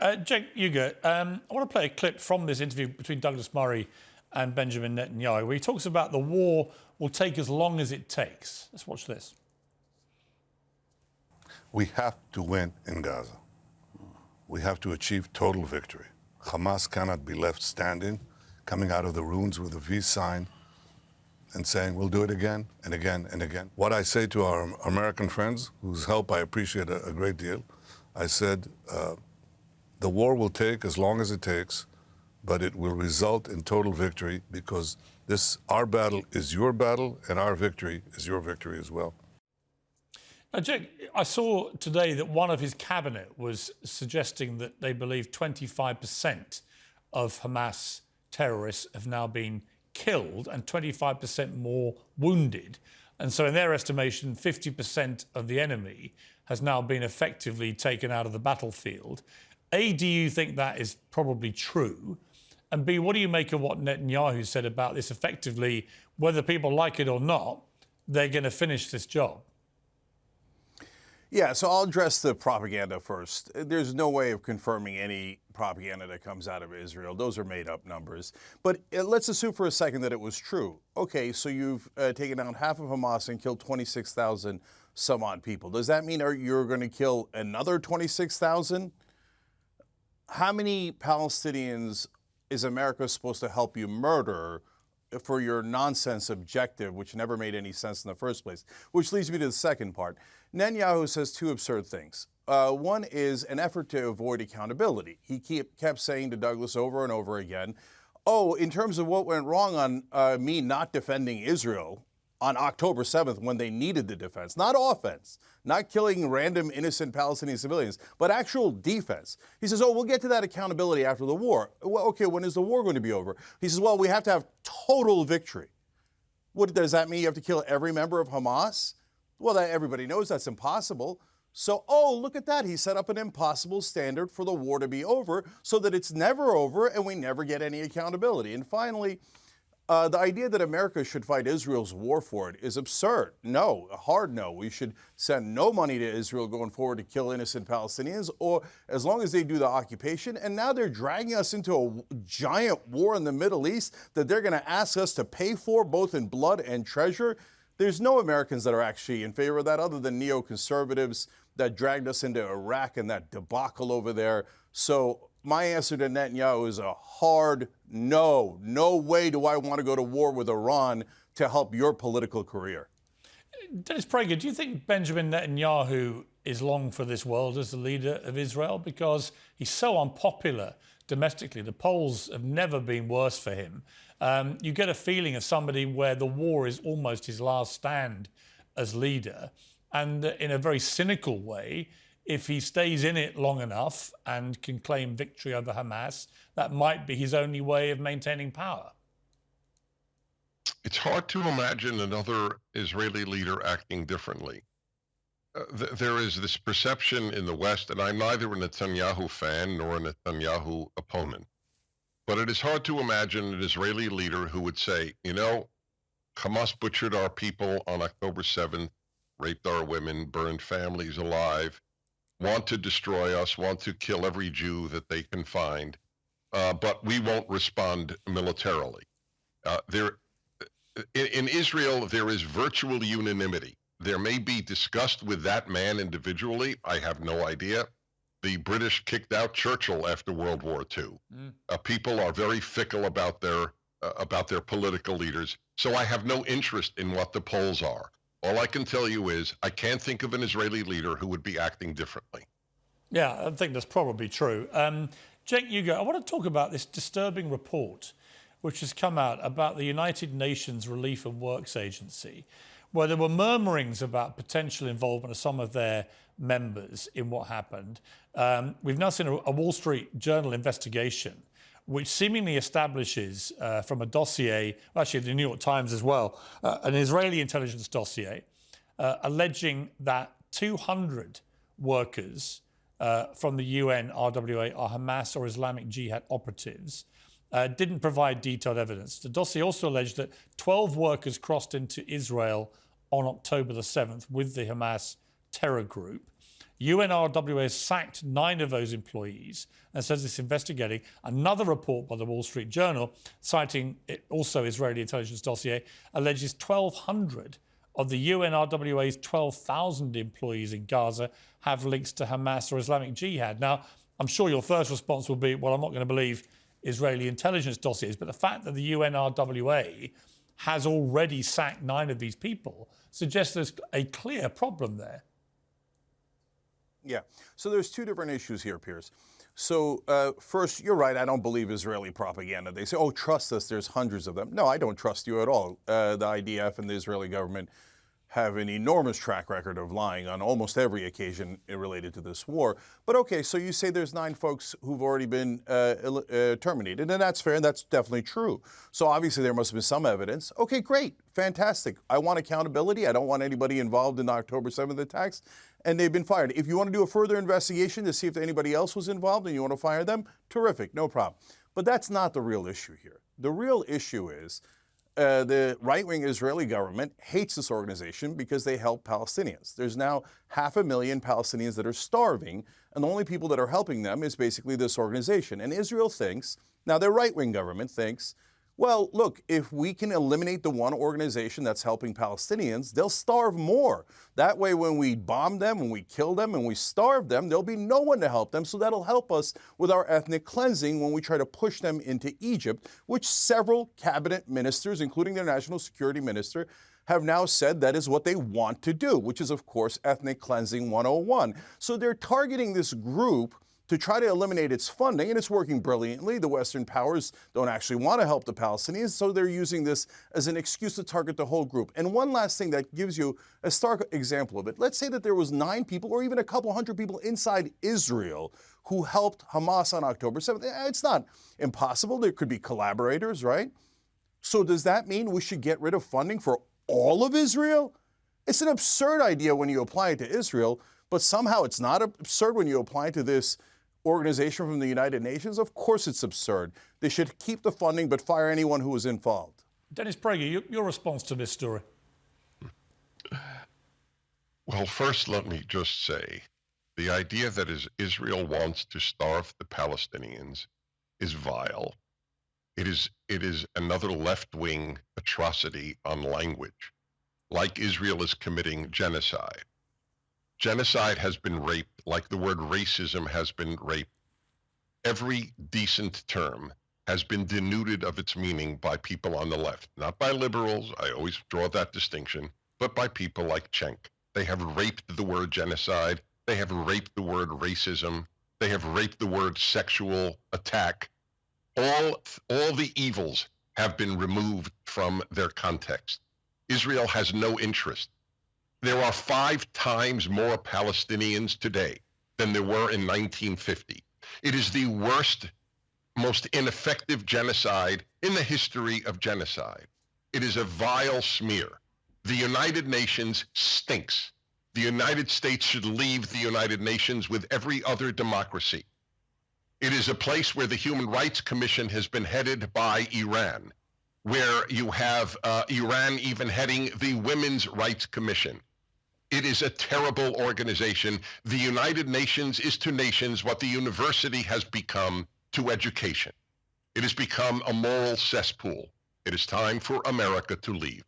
Cenk Uygur, I want to play a clip from this interview between Douglas Murray and Benjamin Netanyahu, where he talks about the war will take as long as it takes. Let's watch this. We have to win in Gaza. We have to achieve total victory. Hamas cannot be left standing, coming out of the ruins with a V sign and saying, we'll do it again and again and again. What I say to our American friends, whose help I appreciate a great deal, I said, the war will take as long as it takes, but it will result in total victory because our battle is your battle and our victory is your victory as well. Now, Cenk, I saw today that one of his cabinet was suggesting that they believe 25% of Hamas terrorists have now been killed and 25% more wounded. And so in their estimation, 50% of the enemy has now been effectively taken out of the battlefield. A, do you think that is probably true? And B, what do you make of what Netanyahu said about this effectively, whether people like it or not, they're going to finish this job? Yeah, so I'll address the propaganda first. There's no way of confirming any propaganda that comes out of Israel. Those are made-up numbers. But let's assume for a second that it was true. Okay, so you've taken out half of Hamas and killed 26,000 some odd people. Does that mean you're going to kill another 26,000? How many Palestinians is America supposed to help you murder for your nonsense objective, which never made any sense in the first place? Which leads me to the second part. Netanyahu says two absurd things. One is an effort to avoid accountability. He kept saying to Douglas over and over again, oh, in terms of what went wrong on me not defending Israel on October 7th when they needed the defense, not offense, not killing random innocent Palestinian civilians, but actual defense. He says, oh, we'll get to that accountability after the war. Well, okay, when is the war going to be over? He says, well, we have to have total victory. What does that mean? You have to kill every member of Hamas? Well, everybody knows that's impossible. So, oh, look at that. He set up an impossible standard for the war to be over so that it's never over and we never get any accountability. And finally, the idea that America should fight Israel's war for it is absurd. No, a hard no. We should send no money to Israel going forward to kill innocent Palestinians, or as long as they do the occupation. And now they're dragging us into a giant war in the Middle East that they're going to ask us to pay for, both in blood and treasure. There's no Americans that are actually in favor of that other than neoconservatives that dragged us into Iraq and that debacle over there. So my answer to Netanyahu is a hard no. No way do I want to go to war with Iran to help your political career. Dennis Prager, do you think Benjamin Netanyahu is long for this world as the leader of Israel? Because he's so unpopular domestically. The polls have never been worse for him. You get a feeling of somebody where the war is almost his last stand as leader. And in a very cynical way, if he stays in it long enough and can claim victory over Hamas, that might be his only way of maintaining power. It's hard to imagine another Israeli leader acting differently. There is this perception in the West, and I'm neither a Netanyahu fan nor a Netanyahu opponent, but it is hard to imagine an Israeli leader who would say, you know, Hamas butchered our people on October 7th, raped our women, burned families alive, want to destroy us, want to kill every Jew that they can find, but we won't respond militarily. In Israel, there is virtual unanimity. There may be disgust with that man individually. I have no idea. The British kicked out Churchill after World War II. People are very fickle about their political leaders. So I have no interest in what the polls are. All I can tell you is I can't think of an Israeli leader who would be acting differently. Yeah, I think that's probably true. Cenk Uygur, I want to talk about this disturbing report which has come out about the United Nations Relief and Works Agency, where there were murmurings about potential involvement of some of their members in what happened. We've now seen a Wall Street Journal investigation which seemingly establishes from a dossier, actually the New York Times as well, an Israeli intelligence dossier alleging that 200 workers from the UNRWA are Hamas or Islamic Jihad operatives, didn't provide detailed evidence. The dossier also alleged that 12 workers crossed into Israel on October the 7th with the Hamas terror group. UNRWA has sacked 9 of those employees and says it's investigating. Another report by the Wall Street Journal, citing also Israeli intelligence dossier, alleges 1,200 of the UNRWA's 12,000 employees in Gaza have links to Hamas or Islamic Jihad. Now, I'm sure your first response will be, well, I'm not going to believe Israeli intelligence dossiers, but the fact that the UNRWA has already sacked 9 of these people suggests there's a clear problem there. Yeah. So there's 2 different issues here, Piers. So first, you're right. I don't believe Israeli propaganda. They say, oh, trust us. There's hundreds of them. No, I don't trust you at all. The IDF and the Israeli government have an enormous track record of lying on almost every occasion related to this war. But okay, so you say there's 9 folks who've already been terminated, and that's fair, and that's definitely true. So obviously there must have been some evidence. Okay, great, fantastic. I want accountability. I don't want anybody involved in the October 7th attacks, and they've been fired. If you want to do a further investigation to see if anybody else was involved and you want to fire them, terrific, no problem. But that's not the real issue here. The real issue is the right-wing Israeli government hates this organization because they help Palestinians. There's now 500,000 Palestinians that are starving, and the only people that are helping them is basically this organization. And Israel thinks, now their right-wing government thinks, well, look, if we can eliminate the one organization that's helping Palestinians, they'll starve more. That way, when we bomb them, when we kill them, and we starve them, there'll be no one to help them. So that'll help us with our ethnic cleansing when we try to push them into Egypt, which several cabinet ministers, including their national security minister, have now said that is what they want to do, which is, of course, ethnic cleansing 101. So they're targeting this group to try to eliminate its funding, and it's working brilliantly. The Western powers don't actually want to help the Palestinians, so they're using this as an excuse to target the whole group. And one last thing that gives you a stark example of it. Let's say that there was 9 people or even a couple hundred people inside Israel who helped Hamas on October 7th. It's not impossible. There could be collaborators, right? So does that mean we should get rid of funding for all of Israel? It's an absurd idea when you apply it to Israel, but somehow it's not absurd when you apply it to this organization from the United Nations. Of course it's absurd. They should keep the funding but fire anyone who was involved. Dennis Prager, your response to this story? Well, first, let me just say, the idea that Israel wants to starve the Palestinians is vile. It is another left-wing atrocity on language, like Israel is committing genocide. Genocide has been raped, like the word racism has been raped. Every decent term has been denuded of its meaning by people on the left, not by liberals, I always draw that distinction, but by people like Cenk. They have raped the word genocide, they have raped the word racism, they have raped the word sexual attack. All the evils have been removed from their context. Israel has no interest. There are 5 times more Palestinians today than there were in 1950. It is the worst, most ineffective genocide in the history of genocide. It is a vile smear. The United Nations stinks. The United States should leave the United Nations with every other democracy. It is a place where the Human Rights Commission has been headed by Iran, where you have Iran even heading the Women's Rights Commission. It is a terrible organization. The United Nations is to nations what the university has become to education. It has become a moral cesspool. It is time for America to leave.